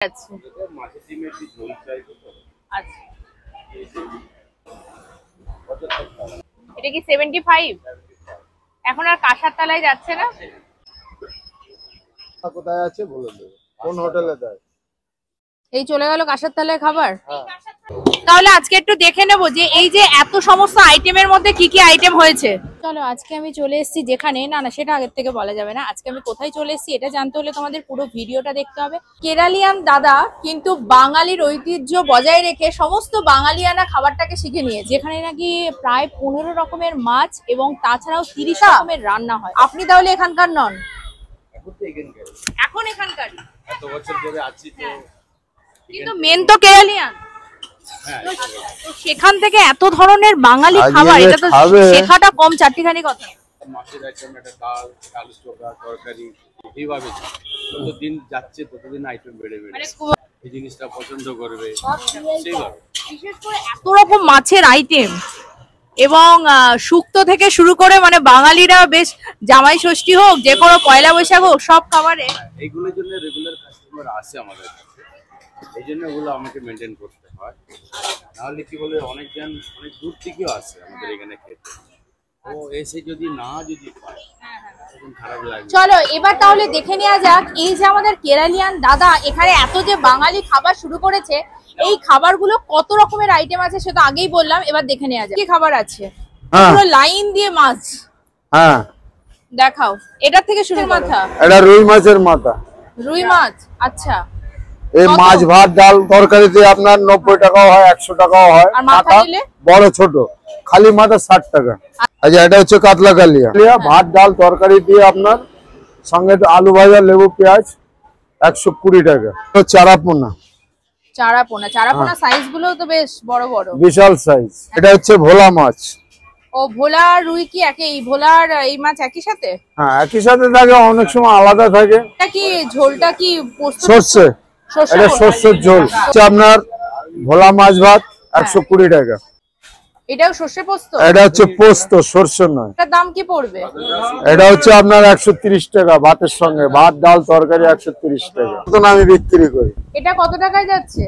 আচ্ছা এটা কি 75 এখন আর কাঁসার তলায় যাচ্ছে না কোথায় আছে বলে দেব কোন হোটেলে দেয় এই চলে গেল কাঁসার তলায় খাবার তাহলে আজকে একটু দেখে নেব যে এই যে এত সমস্ত আইটেমের মধ্যে কি কি আইটেম হয়েছে চলো আজকে আমি চলে এসেছি যেখানে না সেটা আগের থেকে বলা যাবে না আজকে আমি কোথায় চলে এসেছি এটা জানতে হলে তোমাদের পুরো ভিডিওটা দেখতে হবে কেরালিয়ান দাদা কিন্তু বাঙালির ঐতিহ্য বজায় রেখে সমস্ত বাঙালিয়ানা খাবারটাকে শিখে নিয়ে যেখানে নাকি প্রায় 15 রকমের মাছ এবং তাছাড়াও 30 রকমের রান্না হয় আপনি তাহলে এখানকার নন এখন এখানকার এত বছর ধরে আছি তো কিন্তু মেন তো কেরালিয়ান তো সেখান থেকে এত ধরনের বাঙালি খাবার এটা তো শেখাটা কম চারটিখানি কথা মাছের আইটেম একটা ডাল আলু চোখা তরকারি এইভাবে যতদিন যাচ্ছে ততদিন আইটেম বেড়ে এই জিনিসটা পছন্দ করবে সেইভাবে বিশেষ করে এত রকম মাছের আইটেম এবং শুক্তো থেকে শুরু করে মানে বাঙালিরা বেশ জামাই ষষ্ঠী হোক যে কোনো পয়লা বৈশাখ হোক সব খাবারে এইগুলোর জন্য রেগুলার কাস্টমার আসে আমাদের কাছে এই জন্য ওগুলো আমাকে মেনটেন করতে হয় নাহলে কি বলে অনেকজন অনেক দূর থেকেও আসে আমাদের এখানে খেতে ও এসে যদি পায় তখন খারাপ লাগে চলো এবার তাহলে দেখে নেওয়া যাক এই যে আমাদের কেরালিয়ান দাদা এখানে এত যে বাঙালি খাবার শুরু করেছে এই খাবারগুলো কত রকমের আইটেম আছে সেটা আগেই বললাম এবার দেখে নেওয়া যাক কি খাবার আছে পুরো লাইন দিয়ে মাছ হ্যাঁ দেখাও এটা থেকে শুরু মাথা এটা রুই মাছের মাথা রুই মাছ আচ্ছা এই মাছ ভাত ডাল তরকারিতে আপনার 90 টাকাও হয় 100 টাকাও হয় আর মাথা নিলে বড় ছোট খালি মাথা 60 টাকা আচ্ছা এটা হচ্ছে কাতলা কালিয়া ভাত ডাল তরকারি দিয়ে আপনার সঙ্গে আলু ভাজা লেবু পেঁয়াজ 120 টাকা চারাপোনা চারাপোনা সাইজ গুলো তো বেশ বড় বড় বিশাল সাইজ এটা হচ্ছে ভোলা মাছ ও ভোলা রুই কি একই ভোলার এই মাছ একই সাথে হ্যাঁ একই সাথে থাকে অনেক সময় আলাদা থাকে এটা কি ঝোলটা কি সরষে এটা সরষের ঝোল আপনার ভোলা মাছ ভাত 120 টাকা এটাও সরষে পোস্ত এটা হচ্ছে পোস্ত সরষে নয় এটার দাম কি পড়বে এটা হচ্ছে আপনার 130 টাকা ভাতের সঙ্গে ভাত ডাল তরকারি 130 টাকা তখন আমি বিক্রি করি এটা কত টাকায় যাচ্ছে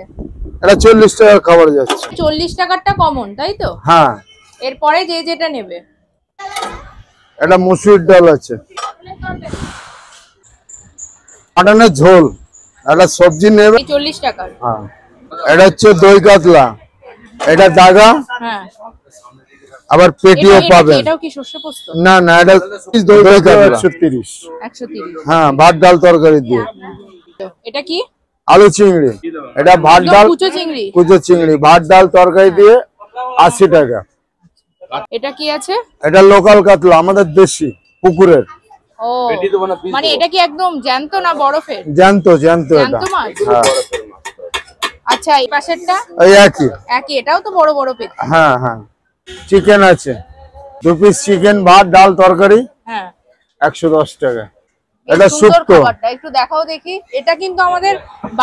এটা 40 টাকার খাবার যাচ্ছে 40 টাকারটা কমন তাই তো হ্যাঁ এরপরে যে যেটা নেবে এটা মসুর ডাল আছে মাটনের ঝোল এটা সবজি নেবে 40 টাকার হ্যাঁ এটা হচ্ছে দই কাতলা এটা দাগা হ্যাঁ আবার পেটিও পাবেন এটাও কি সরষে পোস্ত না না এটা দই কাতলা 130 হ্যাঁ ভাত ডাল তরকারি দিয়ে এটা কি আলু চিংড়ি এটা ভাত ডাল কুচো চিংড়ি ভাত ডাল তরকারি দিয়ে 80 টাকা এটা কি আছে এটা লোকাল কাতলা আমাদের দেশি পুকুরের ও মানে এটা কি একদম জ্যান্ত না বরফের জ্যান্ত এটা হ্যাঁ আচ্ছা এই পাশেরটা এই একই এটাও তো বড় বড় পেটি হ্যাঁ হ্যাঁ চিকেন আছে 2 পিস চিকেন ভাত ডাল তরকারি হ্যাঁ 110 টাকা এটা শুক্তো একটু দেখাও দেখি এটা কিন্তু আমাদের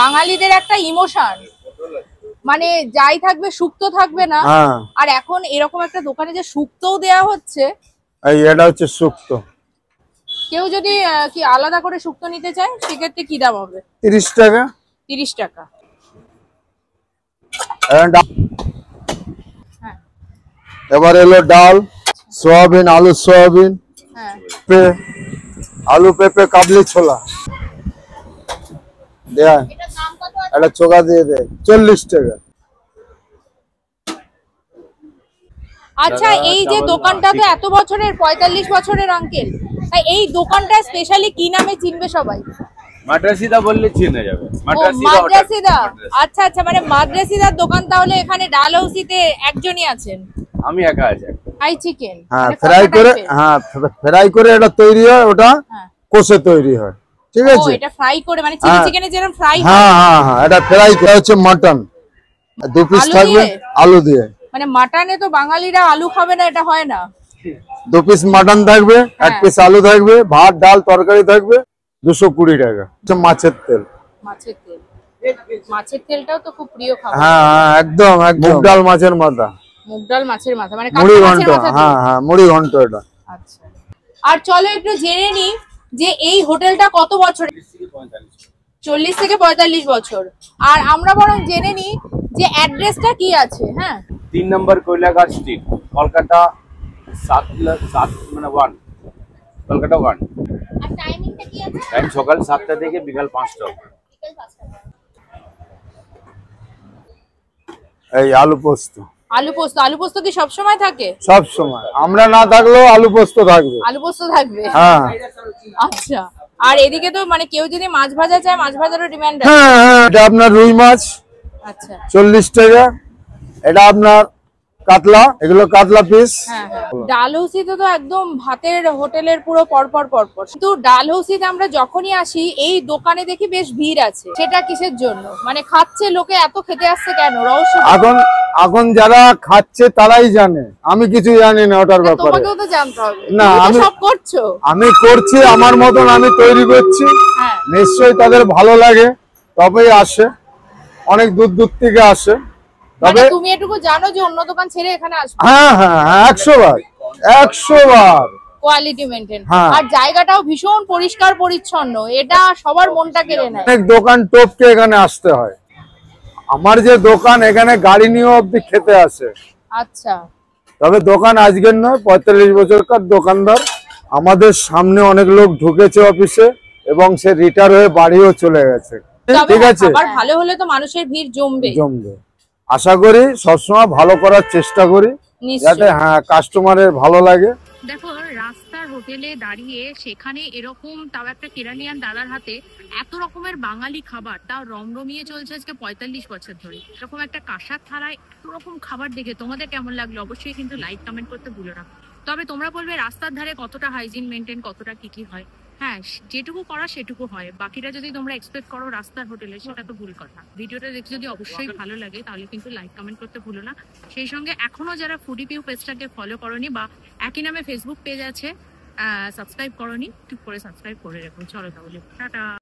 বাঙালিদের একটা ইমোশন মানে যাই থাকবে শুক্তো থাকবে না আর এখন এরকম একটা দোকানে যে শুক্তোও দেয়া হচ্ছে এই এটা হচ্ছে শুক্তো কেউ যদি কি আলাদা করে শুক্তো নিতে চায় সেক্ষেত্রে কি দাম হবে 30 টাকা 30 টাকা এবার এলো ডাল সয়াবিন আলু সয়াবিন হ্যাঁ আলু পেঁপে কাবলি ছোলা দেয়া এটা চোখা দিয়ে দে 40 টাকা আচ্ছা এই যে দোকানটা তো এত বছরের 45 বছরের আঙ্কেল তাই এই দোকানটা স্পেশালি কি নামে চিনবে সবাই মাদ্রাসিদা বললে চিনে যাবে মাদ্রাসিদা আচ্ছা আচ্ছা মানে মাদ্রাসিদার দোকান তাহলে এখানে ডালহৌসিতে একজনই আছেন আমি একা আছি ফ্রাই চিকেন হ্যাঁ ফ্রাই করে এটা তৈরি হয় ওটা কষে তৈরি হয় ঠিক আছে এটা ফ্রাই করে মানে চিলি চিকেনে যেরকম ফ্রাই হ্যাঁ হ্যাঁ হ্যাঁ এটা ফ্রাই করা হচ্ছে মাটন 2 পিস থাকবে আলু দিয়ে মানে মাটনে তো বাঙালিরা আলু খাবে না এটা হয় না 2 পিস মাটন থাকবে 1 পিস আলু থাকবে ভাত ডাল তরকারি থাকবে 220 টাকা মাছের তেল মাছের তেলটাও তো খুব প্রিয় খাবার হ্যাঁ হ্যাঁ একদম মুগ ডাল মাছের মাথা মানে মুড়ি ঘন্ট হ্যাঁ হ্যাঁ মুড়ি ঘন্ট এটা আচ্ছা আর চলো একটু জেনে নি যে এই হোটেলটা কত বছরের 40 থেকে 45 বছর। আর আমরা বরং জেনে নিই যে অ্যাড্রেসটা কি আছে। হ্যাঁ, 3 নম্বর কৈলাঘাট স্ট্রিট, কলকাতা 1 কলকাতা 1। আর টাইমিংটা কি আছে? টাইম সকাল 7টা থেকে বিকাল 5টা। বিকেল 5টা। এই আলু পোস্ত আলু পোস্ত, আলু পোস্ত কি সব সময় থাকে? সব সময়, আমরা না থাকলেও আলু পোস্ত থাকবে। আলু পোস্ত থাকবে? হ্যাঁ আচ্ছা। আর এদিকে তো মানে কেউ যদি মাছ ভাজা চায়, মাছ ভাজারও ডিমান্ড আছে? হ্যাঁ হ্যাঁ, এটা আপনার রুই মাছ আচ্ছা। 40 টাকা। এটা আপনার কাতলা, এগুলো কাতলা পিস। হ্যাঁ হ্যাঁ। ডালহৌসিতে তো একদম ভাতের হোটেলের পুরো পরপর পরপর। কিন্তু ডালহৌসিতে আমরা যখনই আসি এই দোকানে দেখি বেশ ভিড় আছে, সেটা কিসের জন্য? মানে খাচ্ছে লোকে, এত খেতে আসছে কেন? রহস্য। এখন যারা খাচ্ছে তারাই জানে, আমি কিছু জানি না ওটার ব্যাপারে। তোমাকেও তো জানতে হবে, না, তুমি তো আমি সব করছো। আমি করছি আমার মতন, আমি তৈরি করছি। হ্যাঁ। নিশ্চয়ই তাদের ভালো লাগে তবেই আসে, অনেক দূর দূর থেকে আসে। মানে তবে তুমি এটুকু জানো যে অন্য দোকান ছেড়ে এখানে আসবে? হ্যাঁ হ্যাঁ হ্যাঁ, 100 বার 100 বার কোয়ালিটি মেইনটেইন। হ্যাঁ। আর জায়গাটাও ভীষণ পরিষ্কার পরিচ্ছন্ন, এটা সবার মনটা কেড়ে নেয়। অনেক দোকান টপকে এখানে আসতে হয়। আমার যে দোকান, এখানে গাড়ি নিয়েও অব্দি খেতে আসে। আচ্ছা। তবে দোকান আজকের নয়, 45 বছরকার দোকানদার। আমাদের সামনে অনেক লোক ঢুকেছে অফিসে এবং সে রিটায়ার হয়ে বাড়িও চলে গেছে। তবে ঠিক আছে, খাবার ভালো হলে তো মানুষের ভিড় জমবে। জমবে। আশা করি সবসময় ভালো করার চেষ্টা করি, নিশ্চয়ই। যাতে হ্যাঁ কাস্টমারের ভালো লাগে। দেখো, রাস্তার হোটেলে দাঁড়িয়ে সেখানে এরকম, তাও একটা কেরানিয়ান দাদার হাতে এত রকমের বাঙালি খাবার, তাও রমরমিয়ে চলছে আজকে 45 বছর ধরে। এরকম একটা কাঁসার থালায় এত রকম খাবার দেখে তোমাদের কেমন লাগলো অবশ্যই কিন্তু লাইক কমেন্ট করতে ভুলো না। তবে তোমরা বলবে রাস্তার ধারে কতটা হাইজিন মেনটেন, কতটা কি হয়। হ্যাঁ, যেটুকু করা সেটুকু হয়, বাকিটা যদি তোমরা এক্সপেক্ট করো রাস্তার হোটেলে, সেটা তো ভুল কথা। ভিডিওটা দেখে যদি অবশ্যই ভালো লাগে তাহলে কিন্তু লাইক কমেন্ট করতে ভুলো না। সেই সঙ্গে এখনো যারা ফুডিপিউ পেজটাকে ফলো করোনি বা একই নামে ফেসবুক পেজ আছে সাবস্ক্রাইব করোনি, ঠিক করে সাবস্ক্রাইব করে রেখো। চলো তাহলে টাটা।